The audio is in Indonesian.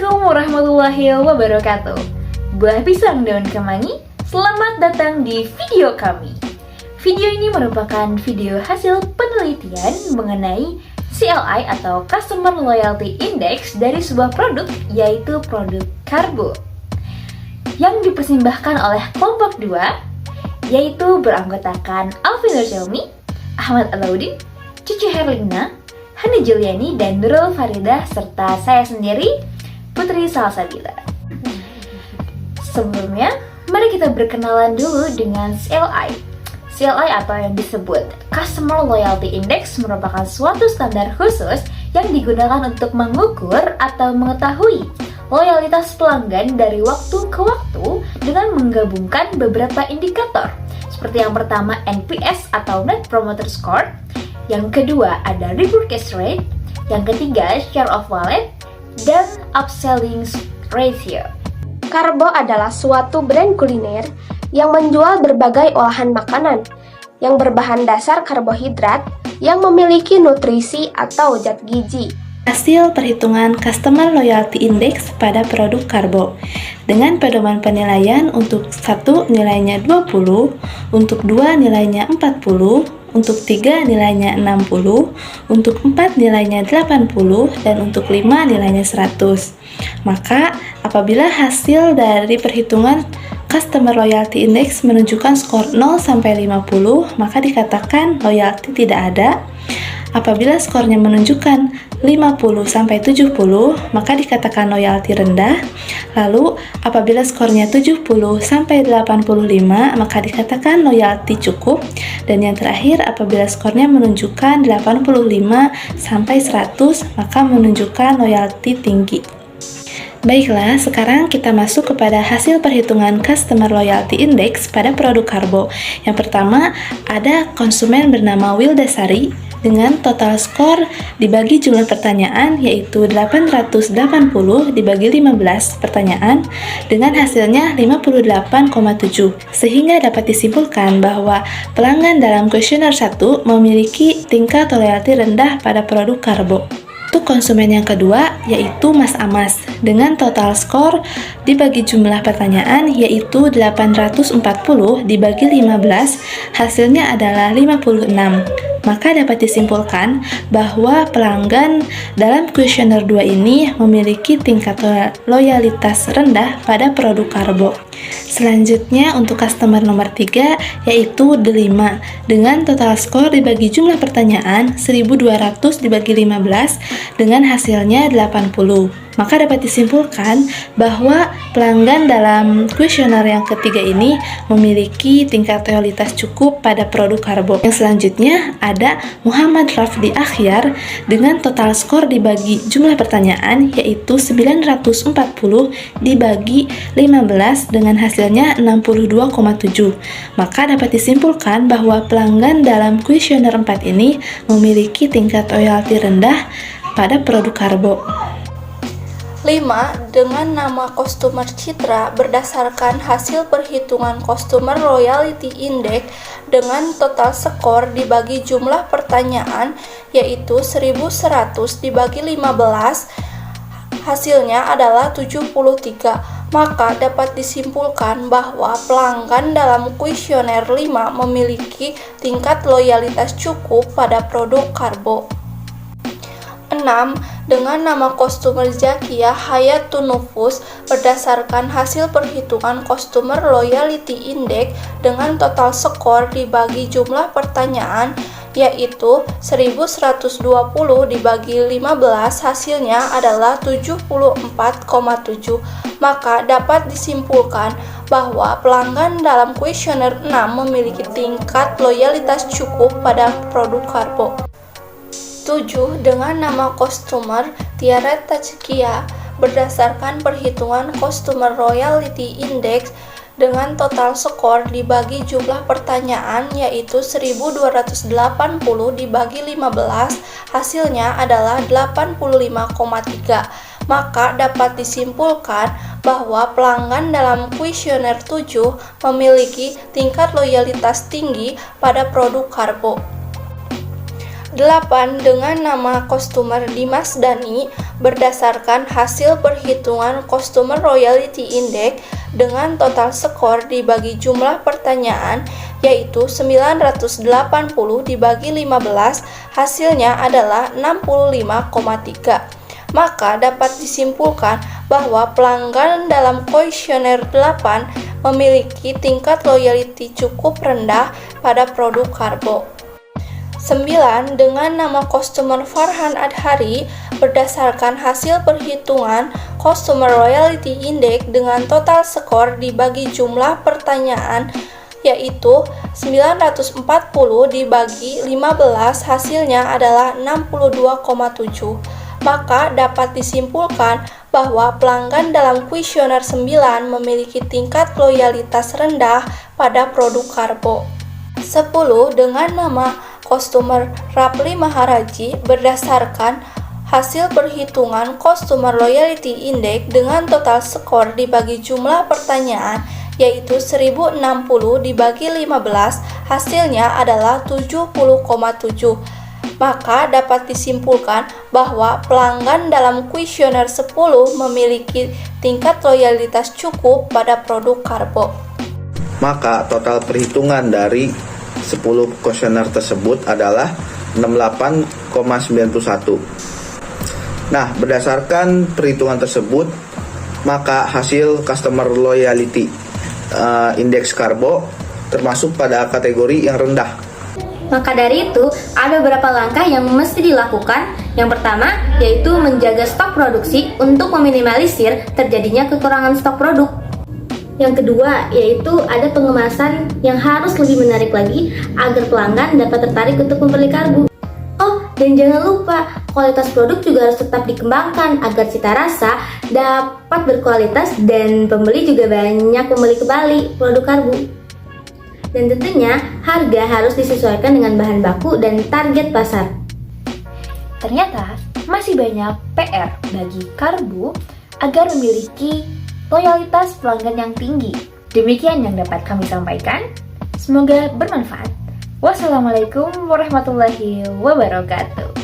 Assalamualaikum warahmatullahi wabarakatuh. Buah pisang daun kemangi, selamat datang di video kami. Video ini merupakan video hasil penelitian mengenai CLI atau Customer Loyalty Index dari sebuah produk, yaitu produk Karbo, yang dipersembahkan oleh kelompok 2, yaitu beranggotakan Alvin Nurselmi, Ahmad Alauddin, Cici Herlina, Hani Juliani, dan Nurul Faridah, serta saya sendiri, Putri Salsabila. Sebelumnya, mari kita berkenalan dulu dengan CLI. CLI atau yang disebut Customer Loyalty Index merupakan suatu standar khusus yang digunakan untuk mengukur atau mengetahui loyalitas pelanggan dari waktu ke waktu dengan menggabungkan beberapa indikator. Seperti yang pertama NPS atau Net Promoter Score, yang kedua ada repurchase rate, yang ketiga share of wallet, dan upselling ratio. Karbo adalah suatu brand kuliner yang menjual berbagai olahan makanan yang berbahan dasar karbohidrat yang memiliki nutrisi atau zat gizi. Hasil perhitungan Customer Loyalty Index pada produk Karbo dengan pedoman penilaian untuk 1 nilainya 20, untuk 2 nilainya 40, untuk 3 nilainya 60, untuk 4 nilainya 80, dan untuk 5 nilainya 100. Maka apabila hasil dari perhitungan Customer Loyalty Index menunjukkan skor 0 sampai 50, maka dikatakan loyalty tidak ada. Apabila skornya menunjukkan 50 sampai 70, maka dikatakan loyalty rendah. Lalu, apabila skornya 70 sampai 85, maka dikatakan loyalty cukup. Dan yang terakhir, apabila skornya menunjukkan 85 sampai 100, maka menunjukkan loyalty tinggi. Baiklah, sekarang kita masuk kepada hasil perhitungan Customer Loyalty Index pada produk Karbo. Yang pertama, ada konsumen bernama Wildasari dengan total skor dibagi jumlah pertanyaan, yaitu 880 dibagi 15 pertanyaan, dengan hasilnya 58,7. Sehingga dapat disimpulkan bahwa pelanggan dalam kuesioner 1 memiliki tingkat loyalty rendah pada produk Karbo. Untuk konsumen yang kedua, yaitu Mas Amas, dengan total skor dibagi jumlah pertanyaan, yaitu 840 dibagi 15, hasilnya adalah 56. Maka dapat disimpulkan bahwa pelanggan dalam kuesioner 2 ini memiliki tingkat loyalitas rendah pada produk Karbo. Selanjutnya untuk customer nomor 3, yaitu Delima, dengan total skor dibagi jumlah pertanyaan 1200 dibagi 15, dengan hasilnya 80. Maka dapat disimpulkan bahwa pelanggan dalam kuesioner yang ketiga ini memiliki tingkat loyalitas cukup pada produk Karbo. Yang selanjutnya ada Muhammad Rafdi Akhyar dengan total skor dibagi jumlah pertanyaan, yaitu 940 dibagi 15, dengan hasilnya 62,7. Maka dapat disimpulkan bahwa pelanggan dalam kuesioner 4 ini memiliki tingkat loyalty rendah pada produk Karbo. 5. Dengan nama Customer Citra berdasarkan hasil perhitungan Customer Loyalty Index dengan total skor dibagi jumlah pertanyaan, yaitu 1100 dibagi 15, hasilnya adalah 73. Maka dapat disimpulkan bahwa pelanggan dalam kuesioner 5 memiliki tingkat loyalitas cukup pada produk Karbo. 6. Dengan nama Customer Zakia Hayatun Nufus berdasarkan hasil perhitungan Customer Loyalty Index dengan total skor dibagi jumlah pertanyaan, yaitu 1120 dibagi 15, hasilnya adalah 74,7. Maka dapat disimpulkan bahwa pelanggan dalam kuesioner 6 memiliki tingkat loyalitas cukup pada produk Karbo. 7. Dengan nama Customer Tiara Tazkia berdasarkan perhitungan Customer Loyalty Index dengan total skor dibagi jumlah pertanyaan, yaitu 1280 dibagi 15, hasilnya adalah 85,3. Maka dapat disimpulkan bahwa pelanggan dalam kuesioner 7 memiliki tingkat loyalitas tinggi pada produk Karbo. 8. Dengan nama customer Dimas Dani berdasarkan hasil perhitungan Customer Loyalty Index dengan total skor dibagi jumlah pertanyaan yaitu 980 dibagi 15, hasilnya adalah 65,3. Maka dapat disimpulkan bahwa pelanggan dalam kuesioner 8 memiliki tingkat loyalty cukup rendah pada produk Karbo. 9. Dengan nama customer Farhan Adhari berdasarkan hasil perhitungan Customer Loyalty Index dengan total skor dibagi jumlah pertanyaan yaitu 940 dibagi 15, hasilnya adalah 62,7. Maka dapat disimpulkan bahwa pelanggan dalam kuesioner 9 memiliki tingkat loyalitas rendah pada produk Karbo. 10. Dengan nama customer Rapli Maharaji berdasarkan hasil perhitungan Customer Loyalty Index dengan total skor dibagi jumlah pertanyaan yaitu 1060 dibagi 15, hasilnya adalah 70,7. Maka dapat disimpulkan bahwa pelanggan dalam kuesioner 10 memiliki tingkat loyalitas cukup pada produk Karbo. Maka total perhitungan dari 10 kuesioner tersebut adalah 68,91. Nah, berdasarkan perhitungan tersebut, maka hasil Customer Loyalty Index Karbo termasuk pada kategori yang rendah. Maka dari itu, ada beberapa langkah yang mesti dilakukan. Yang pertama, yaitu menjaga stok produksi untuk meminimalisir terjadinya kekurangan stok produk. Yang kedua, yaitu ada pengemasan yang harus lebih menarik lagi agar pelanggan dapat tertarik untuk membeli karbo. Oh, dan jangan lupa, kualitas produk juga harus tetap dikembangkan agar cita rasa dapat berkualitas dan pembeli juga banyak membeli kembali produk karbo. Dan tentunya, harga harus disesuaikan dengan bahan baku dan target pasar. Ternyata masih banyak PR bagi Karbo agar memiliki loyalitas pelanggan yang tinggi. Demikian yang dapat kami sampaikan. Semoga bermanfaat. Wassalamualaikum warahmatullahi wabarakatuh.